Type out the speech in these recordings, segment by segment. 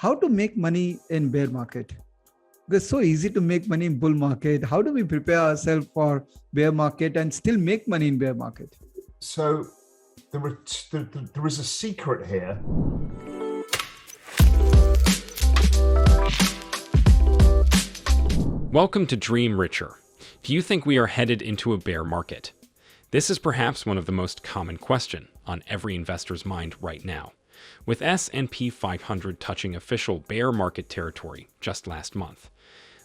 how to make money in bear market. It's so easy to make money in bull market. How do we prepare ourselves for bear market and still make money in bear market? So there is a secret here. Welcome to Dream Richer. Do you think we are headed into a bear market? This is perhaps one of the most common questions on every investor's mind right now, with S&P 500 touching official bear market territory just last month.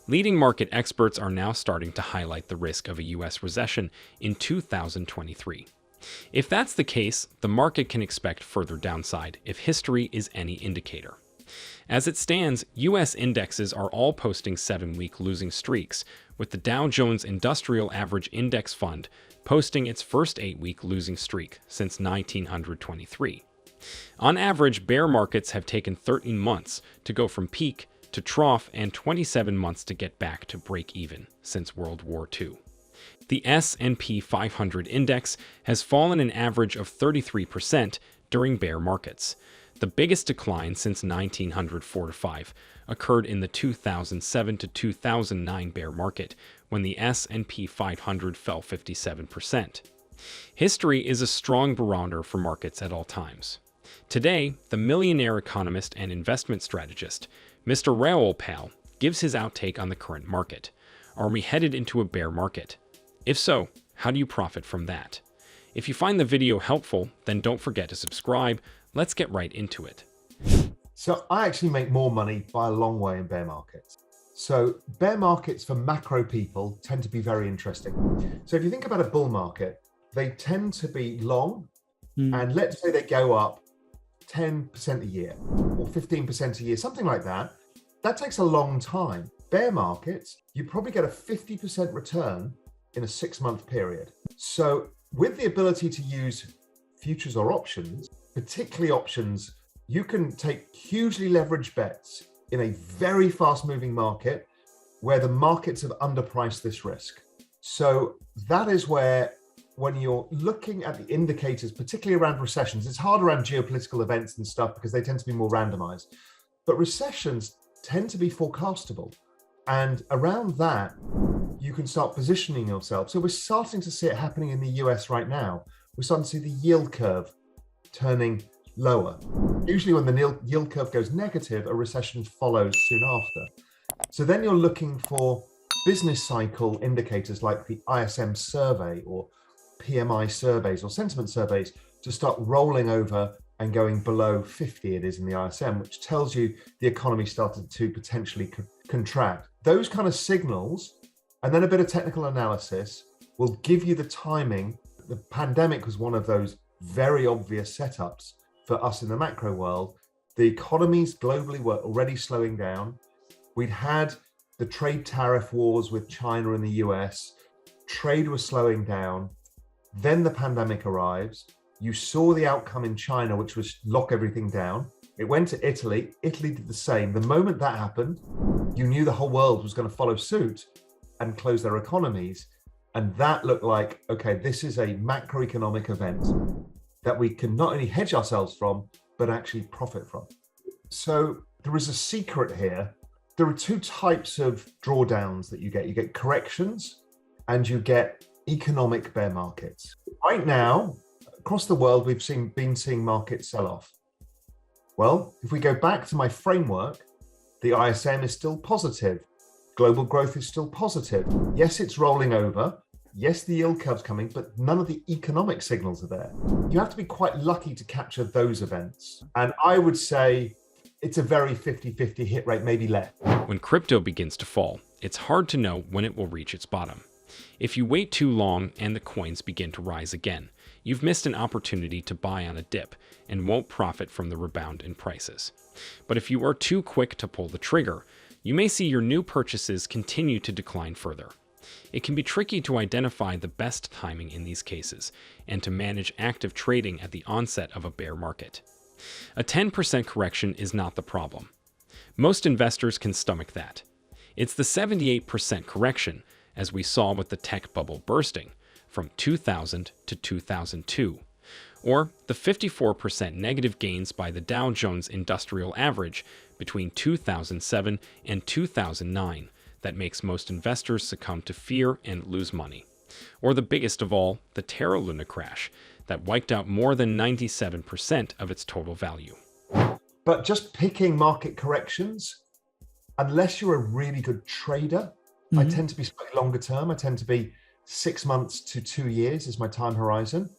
Leading market experts are now starting to highlight the risk of a U.S. recession in 2023. If that's the case, the market can expect further downside if history is any indicator. As it stands, U.S. indexes are all posting 7-week losing streaks, with the Dow Jones Industrial Average Index Fund posting its first 8-week losing streak since 1923. On average, bear markets have taken 13 months to go from peak to trough and 27 months to get back to break even since World War II. The S&P 500 index has fallen an average of 33% during bear markets. The biggest decline since 1945 occurred in the 2007 to 2009 bear market, when the S&P 500 fell 57%. History is a strong barometer for markets at all times. Today, the millionaire economist and investment strategist, Mr. Raoul Pal, gives his outtake on the current market. Are we headed into a bear market? If so, how do you profit from that? If you find the video helpful, then don't forget to subscribe. Let's get right into it. So I actually make more money by a long way in bear markets. So bear markets for macro people tend to be very interesting. So if you think about a bull market, they tend to be long, and let's say they go up 10% a year or 15% a year, something like that. That takes a long time. Bear markets, you probably get a 50% return in a 6-month period. So with the ability to use futures or options, particularly options, you can take hugely leveraged bets in a very fast-moving market where the markets have underpriced this risk. So that is where, when you're looking at the indicators, particularly around recessions, it's hard around geopolitical events and stuff because they tend to be more randomized. But recessions tend to be forecastable. And around that, you can start positioning yourself. So we're starting to see it happening in the US right now. We're starting to see the yield curve turning lower. Usually when the yield curve goes negative, a recession follows soon after. So then you're looking for business cycle indicators like the ISM survey or PMI surveys or sentiment surveys to start rolling over and going below 50, it is in the ISM, which tells you the economy started to potentially contract. Those kind of signals, and then a bit of technical analysis, will give you the timing. The pandemic was one of those very obvious setups for us in the macro world. The economies globally were already slowing down. We'd had the trade tariff wars with China and the US. Trade was slowing down. Then the pandemic arrives. You saw the outcome in China, which was lock everything down. It went to Italy. Italy did the same. The moment that happened, you knew the whole world was going to follow suit and close their economies. And that looked like, okay, this is a macroeconomic event that we can not only hedge ourselves from, but actually profit from. So there is a secret here. There are two types of drawdowns that you get. You get corrections and you get economic bear markets. Right now, across the world, we've been seeing markets sell off. Well, if we go back to my framework, the ISM is still positive. Global growth is still positive. Yes, it's rolling over. Yes, the yield curve's coming, but none of the economic signals are there. You have to be quite lucky to capture those events. And I would say it's a very 50-50 hit rate, maybe less. When crypto begins to fall, it's hard to know when it will reach its bottom. If you wait too long and the coins begin to rise again, you've missed an opportunity to buy on a dip and won't profit from the rebound in prices. But if you are too quick to pull the trigger, you may see your new purchases continue to decline further. It can be tricky to identify the best timing in these cases and to manage active trading at the onset of a bear market. A 10% correction is not the problem. Most investors can stomach that. It's the 78% correction, as we saw with the tech bubble bursting from 2000 to 2002, or the 54% negative gains by the Dow Jones Industrial Average between 2007 and 2009 that makes most investors succumb to fear and lose money. Or the biggest of all, the Terra Luna crash that wiped out more than 97% of its total value. But just picking market corrections, unless you're a really good trader, I tend to be slightly longer term. I tend to be 6 months to 2 years is my time horizon.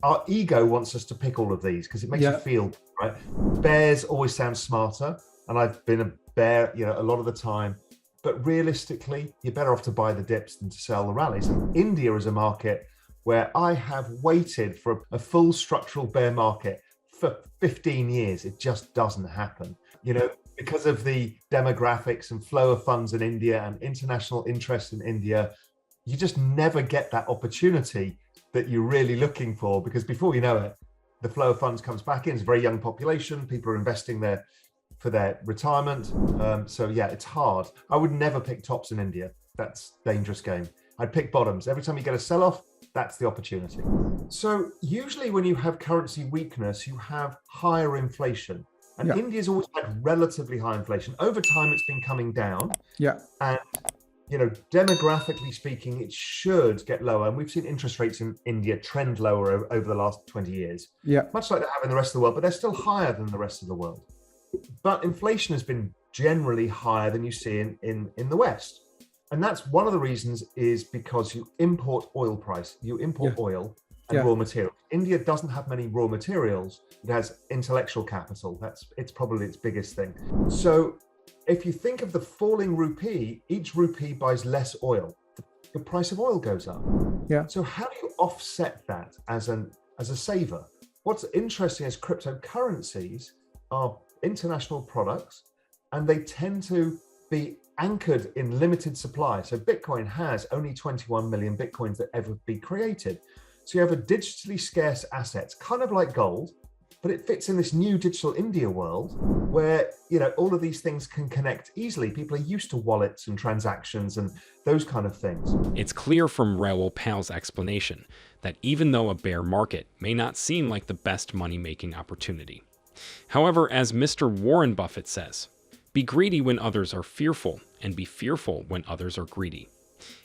Our ego wants us to pick all of these because it makes you feel right. Bears always sound smarter, and I've been a bear, a lot of the time. But realistically, you're better off to buy the dips than to sell the rallies. And India is a market where I have waited for a full structural bear market for 15 years. It just doesn't happen, because of the demographics and flow of funds in India and international interest in India. You just never get that opportunity that you're really looking for, because before you know it, the flow of funds comes back in. It's a very young population. People are investing there for their retirement. So yeah, it's hard. I would never pick tops in India. That's a dangerous game. I'd pick bottoms. Every time you get a sell-off, that's the opportunity. So usually when you have currency weakness, you have higher inflation. And India's always had relatively high inflation. Over time, it's been coming down. Yeah. And demographically speaking, it should get lower. And we've seen interest rates in India trend lower over the last 20 years. Yeah. Much like they have in the rest of the world, but they're still higher than the rest of the world. But inflation has been generally higher than you see in the West. And that's one of the reasons is because you import oil oil and raw materials. India doesn't have many raw materials. It has intellectual capital. It's probably its biggest thing. So if you think of the falling rupee, each rupee buys less oil. The price of oil goes up. Yeah. So how do you offset that as a saver? What's interesting is cryptocurrencies are international products, and they tend to be anchored in limited supply. So Bitcoin has only 21 million Bitcoins that ever be created. So you have a digitally scarce asset, kind of like gold, but it fits in this new digital India world where, all of these things can connect easily. People are used to wallets and transactions and those kind of things. It's clear from Raoul Pal's explanation that even though a bear market may not seem like the best money-making opportunity. However, as Mr. Warren Buffett says, be greedy when others are fearful, and be fearful when others are greedy.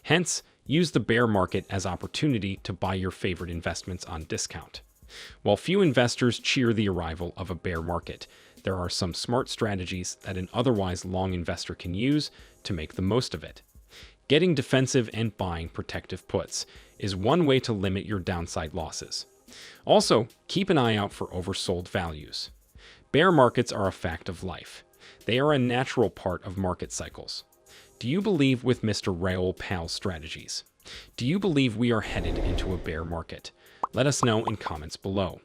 Hence, use the bear market as opportunity to buy your favorite investments on discount. While few investors cheer the arrival of a bear market, there are some smart strategies that an otherwise long investor can use to make the most of it. Getting defensive and buying protective puts is one way to limit your downside losses. Also, keep an eye out for oversold values. Bear markets are a fact of life. They are a natural part of market cycles. Do you believe with Mr. Raoul Pal's strategies? Do you believe we are headed into a bear market? Let us know in comments below.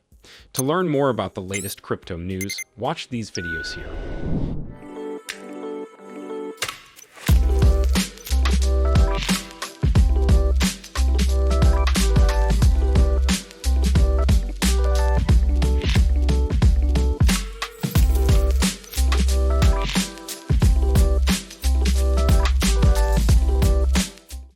To learn more about the latest crypto news, watch these videos here.